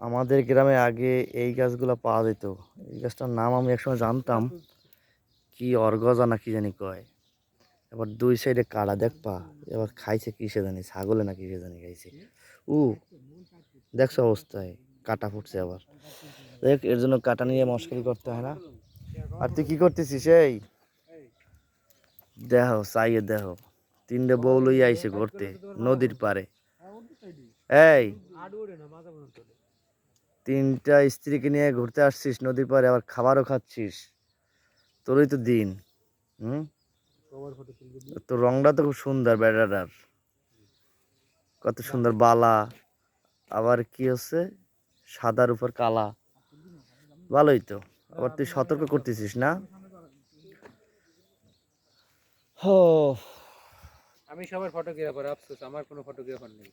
আমাদের গ্রামে আগে এই গাছগুলো পাওয়া যেত। এই গাছটার নাম আমি একসময় জানতাম, কি অর্গজা না কি জানি কয়। এবার দুই সাইডে কাড়া দেখপা, এবার খাইছে কিসে জানি, ছাগলে না কিসে জানি খাইছে। উ দেখছো অবস্থায় কাটা ফুটছে আবার। দেখ, এর জন্য কাটা নিয়ে মশকারি করতে হয় না। আর তুই কি করতেছিস? এই দেখো, চাইয়ে দেখো, তিনটে বউ লইয়া আইছে ঘুরতে নদীর পারে। এই, তিনটা স্ত্রীকে নিয়ে ঘুরতে আসছিস নদীর পারে, আবার খাবারও খাচ্ছিস। তোরই তো দিন। হুম, তোর রংটা তো খুব সুন্দর বেড়াটার, কত সুন্দর বালা। আবার কি হচ্ছে, সাদার উপর কালা। ভালোই তো। আবার তুই সতর্ক করতেছিস না? হো, আমি সবার ফটোগ্রাফার, আফসোস আমার কোনো ফটোগ্রাফার নেই।